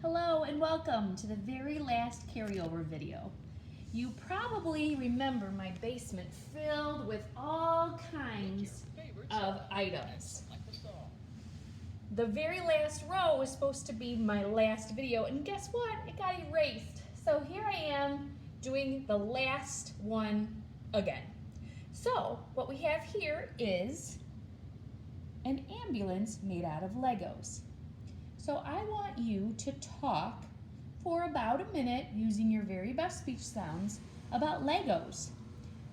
Hello and welcome to the very last carryover video. You probably remember my basement filled with all kinds of items. The very last row was supposed to be my last video, and guess what? It got erased. So here I am doing the last one again. So what we have here is an ambulance made out of Legos. So I want you to talk for about a minute using your very best speech sounds about Legos.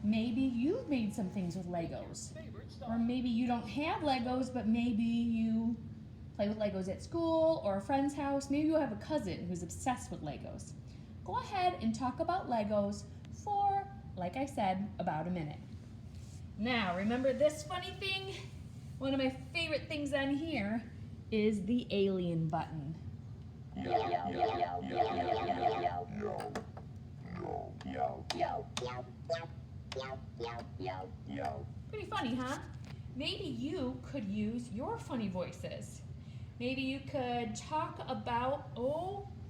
Maybe you've made some things with Legos. Or maybe you don't have Legos, but maybe you play with Legos at school or a friend's house. Maybe you have a cousin who's obsessed with Legos. Go ahead and talk about Legos for, like I said, about a minute. Now, remember this funny thing? One of my favorite things on here is the alien button. Pretty funny, huh? Maybe you could use your funny voices. Maybe you could talk about,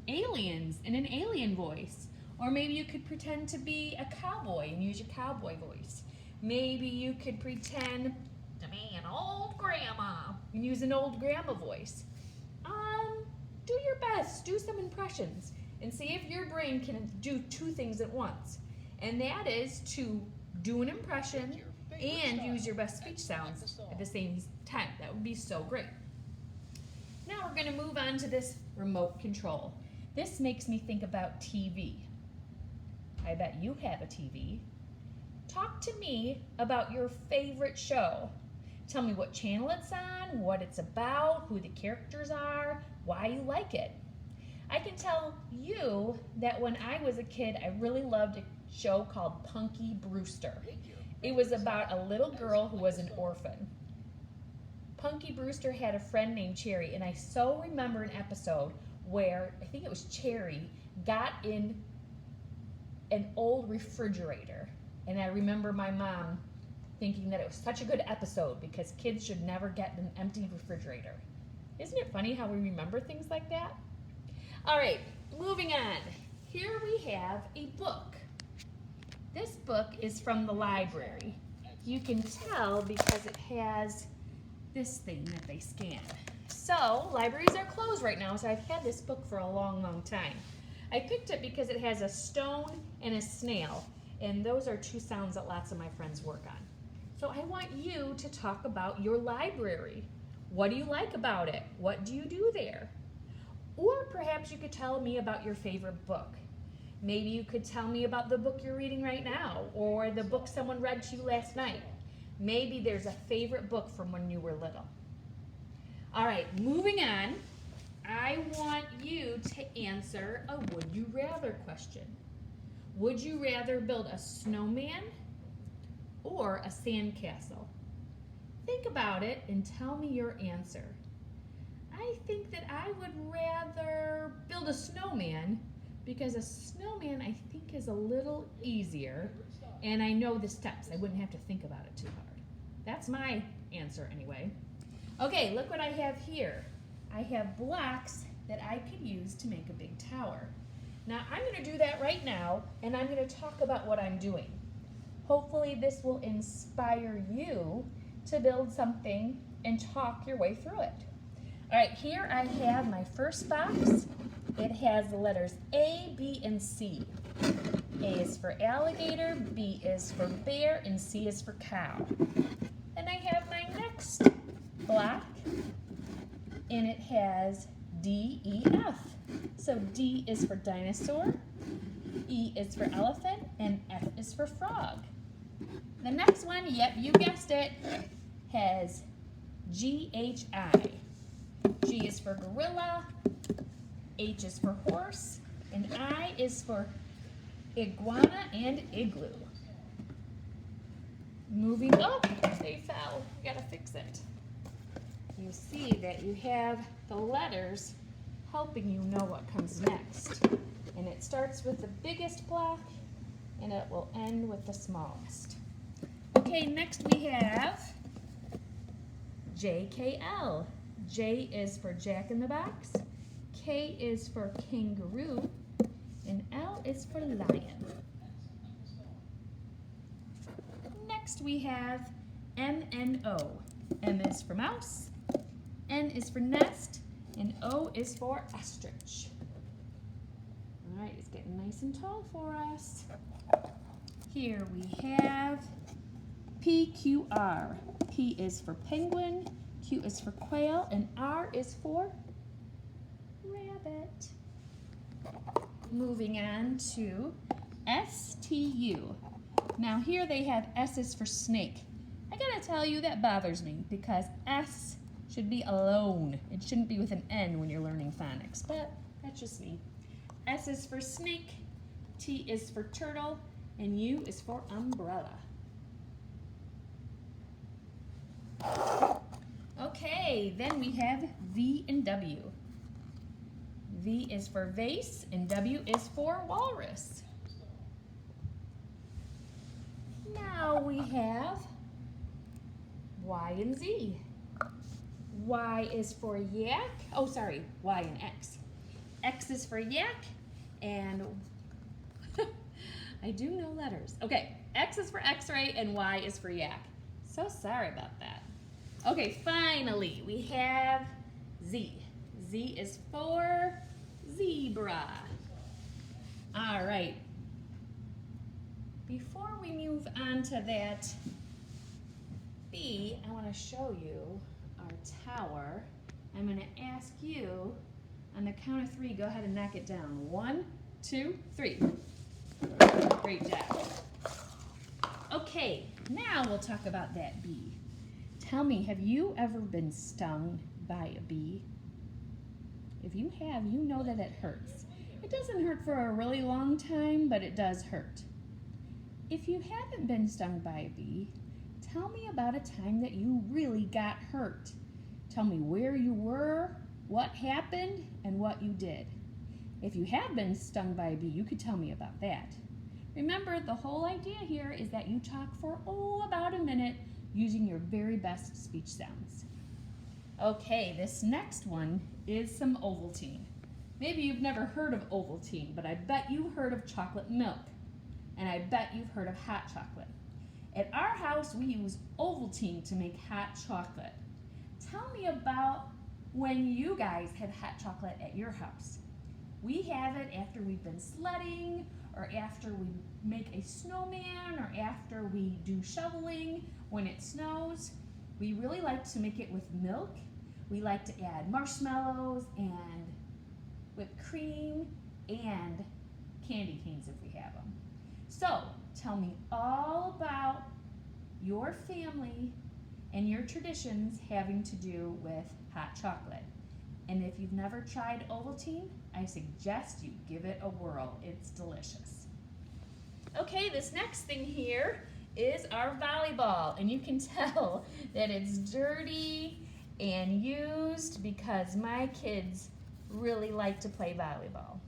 aliens in an alien voice. Or maybe you could pretend to be a cowboy and use your cowboy voice. Maybe you could pretend to be an old grandma and use an old grandma voice. Do your best, do some impressions, and see if your brain can do two things at once. And that is to do an impression and use your best speech sounds at the same time. That would be so great. Now we're going to move on to this remote control. This makes me think about TV. I bet you have a TV. Talk to me about your favorite show. Tell me what channel it's on, what it's about, who the characters are, why you like it. I can tell you that when I was a kid, I really loved a show called Punky Brewster. It was about a little girl who was an orphan. Punky Brewster had a friend named Cherry, and I so remember an episode where, I think it was Cherry, got in an old refrigerator. And I remember my mom thinking that it was such a good episode because kids should never get an empty refrigerator. Isn't it funny how we remember things like that? All right, moving on. Here we have a book. This book is from the library. You can tell because it has this thing that they scan. So, libraries are closed right now, so I've had this book for a long, long time. I picked it because it has a stone and a snail, and those are two sounds that lots of my friends work on. So I want you to talk about your library. What do you like about it? What do you do there? Or perhaps you could tell me about your favorite book. Maybe you could tell me about the book you're reading right now, or the book someone read to you last night. Maybe there's a favorite book from when you were little. All right, moving on. I want you to answer a would you rather question. Would you rather build a snowman or a sandcastle? Think about it and tell me your answer. I think that I would rather build a snowman because a snowman I think is a little easier and I know the steps. I wouldn't have to think about it too hard. That's my answer anyway. Okay, look what I have here. I have blocks that I could use to make a big tower. Now I'm going to do that right now and I'm going to talk about what I'm doing. Hopefully this will inspire you to build something and talk your way through it. All right, here I have my first box. It has the letters A, B, and C. A is for alligator, B is for bear, and C is for cow. Then I have my next block, and it has D, E, F. So D is for dinosaur, E is for elephant, and F is for frog. The next one, yep, you guessed it, has G, H, I. G is for gorilla, H is for horse, and I is for iguana and igloo. Moving up, they fell. We gotta fix it. You see that you have the letters helping you know what comes next. And it starts with the biggest block and it will end with the smallest. Okay, next we have JKL. J is for Jack in the Box, K is for kangaroo, and L is for lion. Next we have M and O. M is for mouse, N is for nest, and O is for ostrich. All right, it's getting nice and tall for us. Here we have PQR. P is for penguin, Q is for quail, and R is for rabbit. Moving on to STU. Now here they have S is for snake. I gotta tell you, that bothers me because S should be alone. It shouldn't be with an N when you're learning phonics, but that's just me. S is for snake, T is for turtle, and U is for umbrella. Okay, then we have V and W. V is for vase and W is for walrus. Now we have Y and Z. Y is for yak. Oh, sorry, Y and X. X is for yak, and I do know letters. Okay, X is for X-ray and Y is for yak. So sorry about that. Okay, finally, we have Z. Z is for zebra. All right. Before we move on to that B, I want to show you our tower. I'm going to ask you, on the count of 3, go ahead and knock it down. 1, 2, 3. Great job. Okay, now we'll talk about that bee. Tell me, have you ever been stung by a bee? If you have, you know that it hurts. It doesn't hurt for a really long time, but it does hurt. If you haven't been stung by a bee, tell me about a time that you really got hurt. Tell me where you were, what happened, and what you did. If you have been stung by a bee, you could tell me about that. Remember, the whole idea here is that you talk for, about a minute using your very best speech sounds. Okay, this next one is some Ovaltine. Maybe you've never heard of Ovaltine, but I bet you've heard of chocolate milk. And I bet you've heard of hot chocolate. At our house, we use Ovaltine to make hot chocolate. Tell me about when you guys have hot chocolate at your house. We have it after we've been sledding, or after we make a snowman, or after we do shoveling when it snows. We really like to make it with milk. We like to add marshmallows and whipped cream and candy canes if we have them. So, tell me all about your family and your traditions having to do with hot chocolate. And if you've never tried Ovaltine, I suggest you give it a whirl. It's delicious. Okay, this next thing here is our volleyball. And you can tell that it's dirty and used because my kids really like to play volleyball.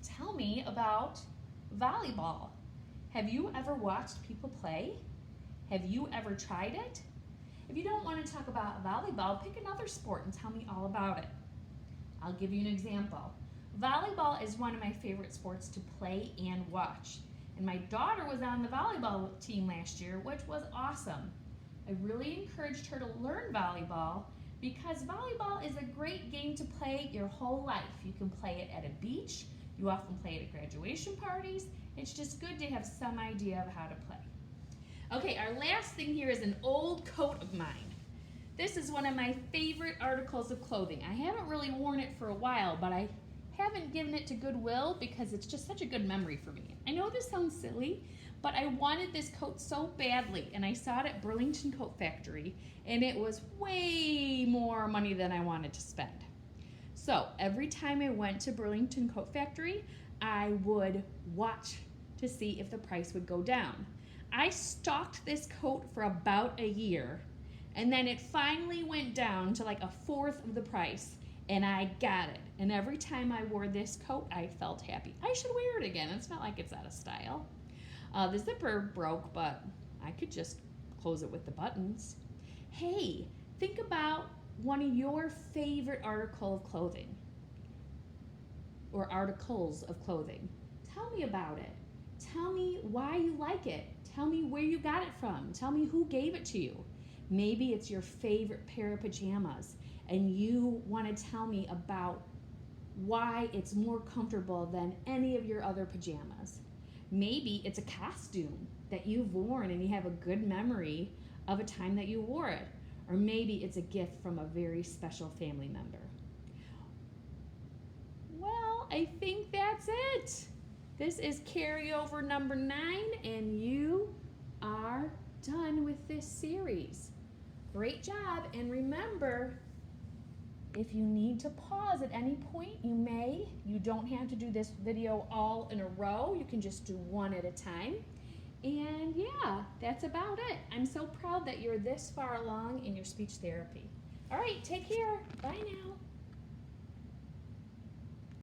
Tell me about volleyball. Have you ever watched people play? Have you ever tried it? If you don't want to talk about volleyball, pick another sport and tell me all about it. I'll give you an example. Volleyball is one of my favorite sports to play and watch. And my daughter was on the volleyball team last year, which was awesome. I really encouraged her to learn volleyball because volleyball is a great game to play your whole life. You can play it at a beach. You often play it at graduation parties. It's just good to have some idea of how to play. Okay, our last thing here is an old coat of mine. This is one of my favorite articles of clothing. I haven't really worn it for a while, but I haven't given it to Goodwill because it's just such a good memory for me. I know this sounds silly, but I wanted this coat so badly, and I saw it at Burlington Coat Factory, and it was way more money than I wanted to spend. So every time I went to Burlington Coat Factory, I would watch to see if the price would go down. I stalked this coat for about a year, and then it finally went down to like a fourth of the price, and I got it. And every time I wore this coat, I felt happy. I should wear it again. It's not like it's out of style. The zipper broke, but I could just close it with the buttons. Hey, think about one of your favorite article of clothing. or articles of clothing? Tell me about it. Tell me why you like it. Tell me where you got it from. Tell me who gave it to you. Maybe it's your favorite pair of pajamas and you want to tell me about why it's more comfortable than any of your other pajamas. Maybe it's a costume that you've worn and you have a good memory of a time that you wore it. Or maybe it's a gift from a very special family member. Well, I think that's it. This is carryover number 9, and you are done with this series. Great job, and remember, if you need to pause at any point, you may. You don't have to do this video all in a row. You can just do one at a time. And yeah, that's about it. I'm so proud that you're this far along in your speech therapy. All right, take care. Bye now.